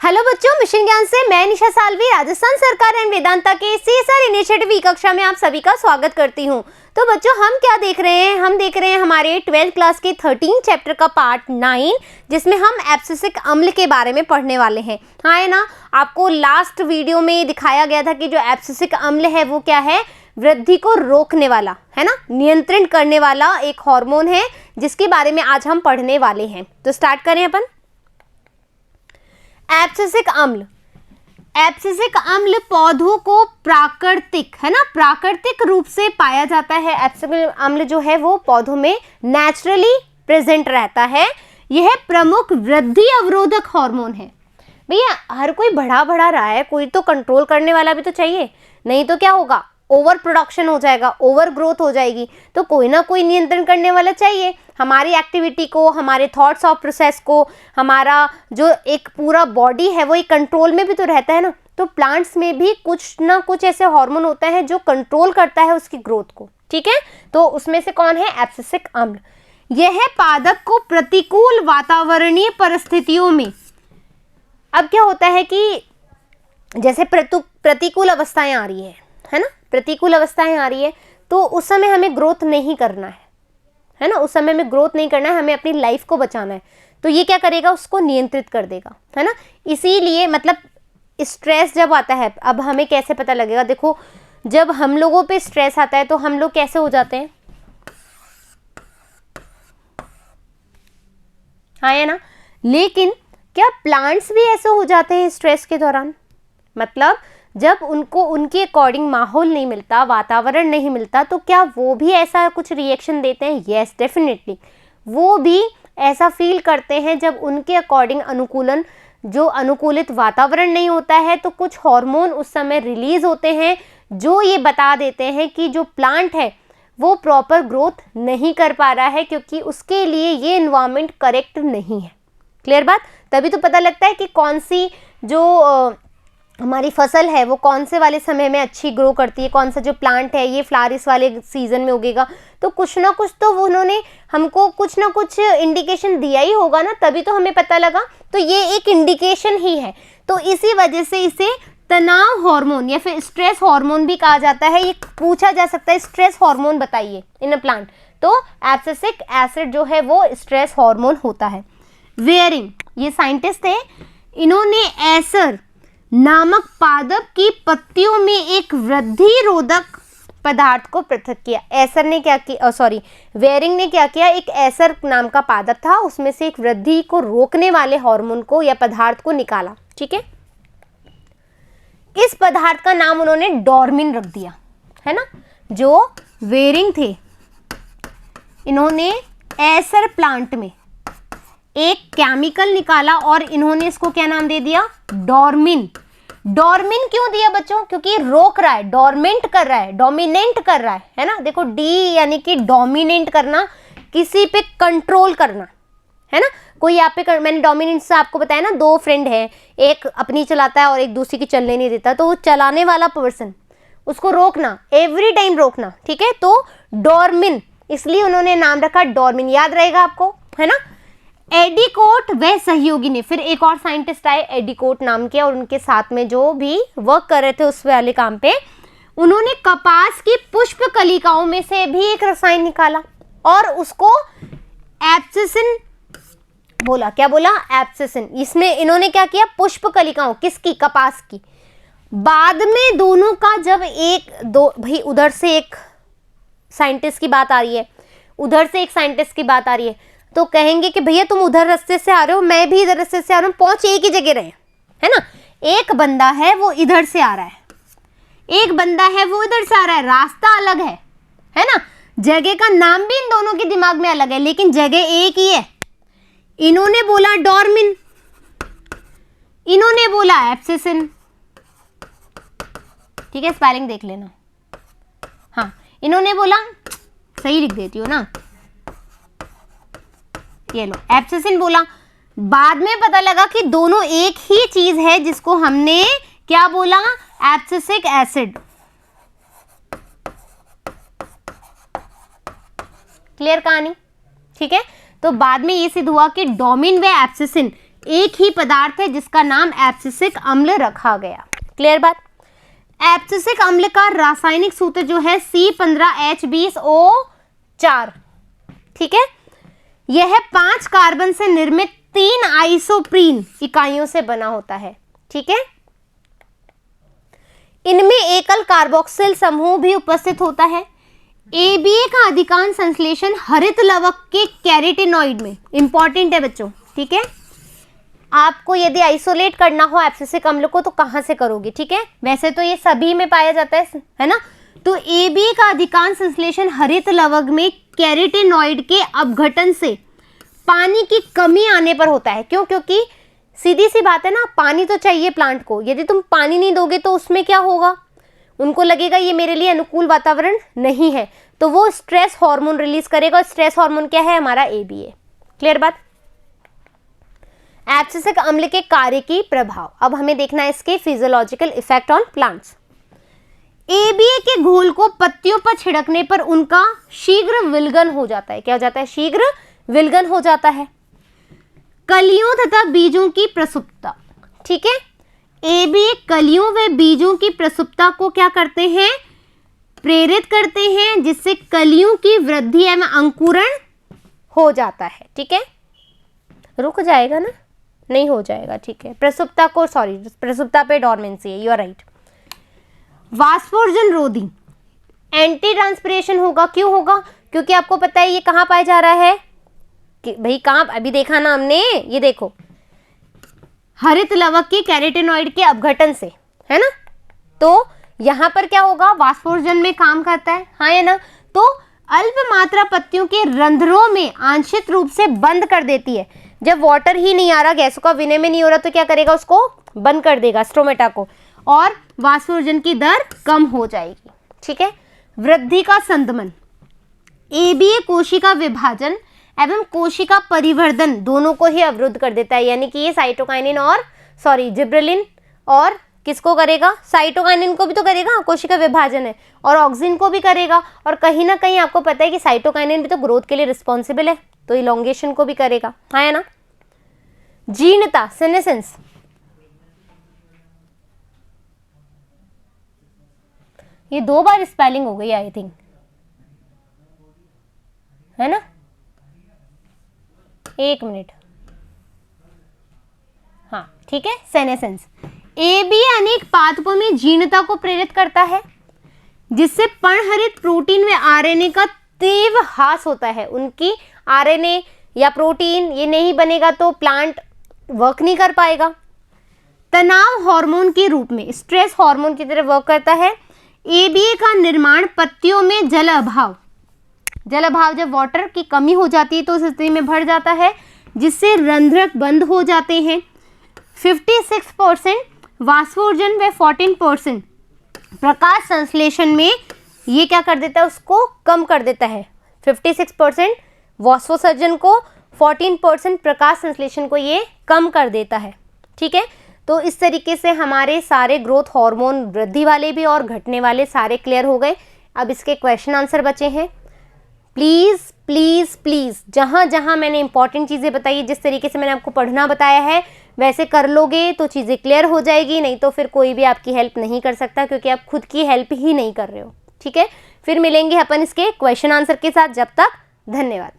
Hello बच्चों, mission ज्ञान से मैं निशा सालवी राजस्थान सरकार एंड वेदांता के सीएसआर इनिशिएटिव ई कक्षा में आप सभी का स्वागत करती हूं। तो बच्चों, हम क्या देख रहे हैं? हम देख रहे हैं हमारे 12th क्लास के 13 चैप्टर का पार्ट 9, जिसमें हम एब्सिसिक अम्ल के बारे में पढ़ने वाले हैं। हाँ है ना, आपको लास्ट वीडियो में दिखाया गया था कि जो एब्सिसिक अम्ल है वो क्या है? वृद्धि को रोकने वाला है ना, नियंत्रण करने वाला एक हार्मोन है, जिसके बारे में आज हम पढ़ने वाले हैं। तो स्टार्ट करें अपन। एब्सिसिक अम्ल। एब्सिसिक अम्ल पौधों को प्राकृतिक है ना, प्राकृतिक रूप से पाया जाता है। एब्सिसिक अम्ल जो है वो पौधों में नेचुरली प्रेजेंट रहता है। यह प्रमुख वृद्धि अवरोधक हार्मोन है। भैया, हर कोई बढ़ा रहा है, कोई तो कंट्रोल करने वाला भी तो चाहिए, नहीं तो क्या होगा? ओवर प्रोडक्शन हो जाएगा, ओवर ग्रोथ हो जाएगी। तो कोई ना कोई नियंत्रण करने वाला चाहिए हमारी एक्टिविटी को, हमारे थॉट्स ऑफ प्रोसेस को। हमारा जो एक पूरा बॉडी है वो एक कंट्रोल में भी तो रहता है ना। तो प्लांट्स में भी कुछ ना कुछ ऐसे हार्मोन होता है जो कंट्रोल करता है उसकी ग्रोथ को, ठीक है। तो उसमें से कौन है? एब्सिसिक अम्ल। यह पादप को प्रतिकूल वातावरणीय परिस्थितियों में, अब क्या होता है कि जैसे प्रतिकूल अवस्थाएं आ रही है ना, प्रतिकूल अवस्थाएं आ रही है, तो उस समय हमें ग्रोथ नहीं करना है ना, उस समय में ग्रोथ नहीं करना है, हमें अपनी लाइफ को बचाना है। तो ये क्या करेगा? उसको नियंत्रित कर देगा, है ना। इसीलिए मतलब स्ट्रेस जब आता है, अब हमें कैसे पता लगेगा? देखो, जब हम लोगों पे स्ट्रेस आता है तो हम लोग कैसे हो जाते हैं? हाँ है ना। लेकिन क्या प्लांट्स भी ऐसे हो जाते हैं स्ट्रेस के दौरान? मतलब जब उनको उनके अकॉर्डिंग माहौल नहीं मिलता, वातावरण नहीं मिलता, तो क्या वो भी ऐसा कुछ रिएक्शन देते हैं? यस, डेफिनेटली वो भी ऐसा फील करते हैं। जब उनके अकॉर्डिंग अनुकूलित वातावरण नहीं होता है, तो कुछ हार्मोन उस समय रिलीज होते हैं जो ये बता देते हैं कि जो प्लांट है वो प्रॉपर ग्रोथ नहीं कर पा रहा है, क्योंकि उसके लिए ये एनवायरनमेंट करेक्ट नहीं है। क्लियर बात? तभी तो पता लगता है कि कौन सी जो हमारी फसल है वो कौन से वाले समय में अच्छी ग्रो करती है, कौन सा जो प्लांट है ये फ्लारिस वाले सीजन में उगेगा। तो कुछ ना कुछ तो उन्होंने हमको कुछ ना कुछ इंडिकेशन दिया ही होगा ना, तभी तो हमें पता लगा। तो ये एक इंडिकेशन ही है। तो इसी वजह से इसे तनाव हार्मोन या फिर स्ट्रेस हार्मोन भी कहा जाता है। ये पूछा जा सकता है, स्ट्रेस हार्मोन बताइए इन अ प्लांट। तो एब्सिसिक एसिड जो है वो स्ट्रेस हार्मोन होता है। वेयरिंग, ये साइंटिस्ट थे, इन्होंने एसर नामक पादप की पत्तियों में एक वृद्धि रोधक पदार्थ को पृथक किया। एसर ने क्या किया? वेयरिंग ने क्या किया? एक एसर नाम का पादप था, उसमें से एक वृद्धि को रोकने वाले हार्मोन को या पदार्थ को निकाला, ठीक है। इस पदार्थ का नाम उन्होंने डॉर्मिन रख दिया, है ना। जो वेयरिंग थे, इन्होंने एसर प्लांट में एक केमिकल निकाला और इन्होंने इसको क्या नाम दे दिया? डॉर्मिन। डॉर्मिन क्यों दिया बच्चों? क्योंकि रोक रहा है, डॉर्मेंट कर रहा है, डोमिनेंट कर रहा है ना। देखो, डी यानी कि डोमिनेंट करना, किसी पे कंट्रोल करना, है ना। कोई यहाँ पे मैंने डोमिनेंट से आपको बताया ना, दो फ्रेंड है, एक अपनी चलाता है और एक दूसरी की चलने नहीं देता। तो वो चलाने वाला पर्सन, उसको रोकना, एवरी टाइम रोकना, ठीक है। तो डॉर्मिन, इसलिए उन्होंने नाम रखा डॉर्मिन, याद रहेगा आपको, है ना। एडिकोट व सहयोगी ने, फिर एक और साइंटिस्ट आए एडिकोट नाम के, और उनके साथ में जो भी वर्क कर रहे थे उस वाले काम पे, उन्होंने कपास की पुष्प कलिकाओं में से भी एक रसायन निकाला और उसको एब्सिसिन बोला। क्या बोला? एब्सिसिन। इसमें इन्होंने क्या किया? पुष्प कलिकाओं, किसकी? कपास की। बाद में दोनों का जब भाई उधर से एक साइंटिस्ट की बात आ रही है, उधर से एक साइंटिस्ट की बात आ रही है, तो कहेंगे कि भैया तुम उधर रास्ते से आ रहे हो, मैं भी इधर रास्ते से आ रहा हूँ, पहुंच एक ही जगह रहे, है ना। एक बंदा है वो इधर से आ रहा है, एक बंदा है वो इधर से आ रहा है, रास्ता अलग है ना। जगह का नाम भी इन दोनों के दिमाग में अलग है, लेकिन जगह एक ही है। इन्होंने बोला डॉर्मिन, इन्होंने बोला एब्सिसिन, ठीक है। स्पेलिंग देख लेना। हाँ, इन्होंने बोला, सही लिख देती हो ना, ये लो एब्सिसिन बोला। बाद में पता लगा कि दोनों एक ही चीज है, जिसको हमने क्या बोला? Abscisic acid. क्लियर कहानी, ठीक है। तो बाद में ये सिद्ध हुआ कि डोमिन व एब्सिसिन एक ही पदार्थ है जिसका नाम एब्सिसिक अम्ल रखा गया। क्लियर बात। एब्सिसिक अम्ल का रासायनिक सूत्र जो है C15H20O4, ठीक है। यह 5 कार्बन से निर्मित 3 आइसोप्रीन इकाइयों से बना होता है, ठीक है। इनमें एकल कार्बोक्सिल समूह भी उपस्थित होता है। ABA का अधिकांश संश्लेषण हरित लवक के कैरोटीनॉइड में, इंपॉर्टेंट है बच्चों, ठीक है। आपको यदि आइसोलेट करना हो एब्सिसिक अम्ल को तो कहां से करोगे, ठीक है। वैसे तो ये सभी में पाया जाता है ना। तो ABA का अधिकांश संश्लेषण हरित लवक में कैरोटीनॉइड के अपघटन से पानी की कमी आने पर होता है। क्यों? क्योंकि सीधी सी बात है ना, पानी तो चाहिए प्लांट को। यदि तुम पानी नहीं दोगे तो उसमें क्या होगा, उनको लगेगा ये मेरे लिए अनुकूल वातावरण नहीं है, तो वो स्ट्रेस हार्मोन रिलीज करेगा। स्ट्रेस हार्मोन क्या है? हमारा ABA। क्लियर बात। एब्सिसिक अम्ल के कार्य की प्रभाव, अब हमें देखना है इसके physiological effect on plants. ABA के घोल को पत्तियों पर छिड़कने पर उनका शीघ्र विलगन हो जाता है। क्या हो जाता है? शीघ्र विलगन हो जाता है। कलियों तथा बीजों की प्रसुप्ता, ठीक है। ABA कलियों व बीजों की प्रसुप्ता को क्या करते हैं? प्रेरित करते हैं, जिससे कलियों की वृद्धि एवं अंकुरण हो जाता है, ठीक है। रुक जाएगा ना? नहीं हो जाएगा, ठीक है। प्रसुप्ता को, सॉरी, प्रसुप्ता पे डॉर्मेंसी है, यू आर राइट। वाष्पोर्जन रोधी, एंटी ट्रांसपिरेशन होगा। क्यों होगा? क्योंकि आपको पता है ये कहाँ पाया जा रहा है कि भाई कहाँ, अभी देखा ना हमने, ये देखो हरित लवक के कैरोटीनॉइड के अपघटन से, है ना। तो यहां पर क्या होगा? वाष्पोर्जन में काम करता है, हाँ या ना। तो अल्प मात्रा पत्तियों के रंध्रों में आंशिक रूप से बंद कर देती है। जब वाटर ही नहीं आ रहा, गैसों का विनिमय नहीं हो रहा, तो क्या करेगा? उसको बंद कर देगा, स्ट्रोमेटा को, और वाष्पोर्जन की दर कम हो जाएगी, ठीक है। वृद्धि का संदमन, ABA कोशिका विभाजन एवं कोशिका परिवर्धन दोनों को ही अवरुद्ध कर देता है। यानी कि ये साइटोकाइनिन और जिब्रेलिन और किसको करेगा? साइटोकाइनिन को भी तो करेगा, कोशिका विभाजन है, और ऑक्सिन को भी करेगा। और कहीं ना कहीं आपको पता है कि साइटोकाइनिन भी तो ग्रोथ के लिए रिस्पॉन्सिबल है, तो इलोंगेशन को भी करेगा, हाँ है ना। जीर्णता, सेनेसेंस, ये 2 बार स्पेलिंग हो गई आई थिंक, है ना। 1 मिनट, हाँ ठीक है। सेनेसेंस, ABA अनेक पादपों में जीर्णता को प्रेरित करता है, जिससे पर्णहरित प्रोटीन व RNA का तीव्र ह्रास होता है। उनकी RNA या प्रोटीन ये नहीं बनेगा तो प्लांट वर्क नहीं कर पाएगा। तनाव हार्मोन के रूप में स्ट्रेस हार्मोन की तरह वर्क करता है। ABA का निर्माण पत्तियों में जल अभाव, जब वाटर की कमी हो जाती है तो उस स्थिति में बढ़ जाता है, जिससे रंध्रक बंद हो जाते हैं। 56% वाष्पोर्जन व 14% प्रकाश संश्लेषण में ये क्या कर देता है? उसको कम कर देता है। 56% वाष्पोत्सर्जन को, 14% प्रकाश संश्लेषण को ये कम कर देता है, ठीक है। तो इस तरीके से हमारे सारे ग्रोथ हार्मोन, वृद्धि वाले भी और घटने वाले, सारे क्लियर हो गए। अब इसके क्वेश्चन आंसर बचे हैं। प्लीज़ प्लीज़ प्लीज़, जहाँ जहाँ मैंने इंपॉर्टेंट चीज़ें बताई, जिस तरीके से मैंने आपको पढ़ना बताया है वैसे कर लोगे तो चीज़ें क्लियर हो जाएगी। नहीं तो फिर कोई भी आपकी हेल्प नहीं कर सकता, क्योंकि आप खुद की हेल्प ही नहीं कर रहे हो, ठीक है। फिर मिलेंगे अपन इसके क्वेश्चन आंसर के साथ। जब तक धन्यवाद।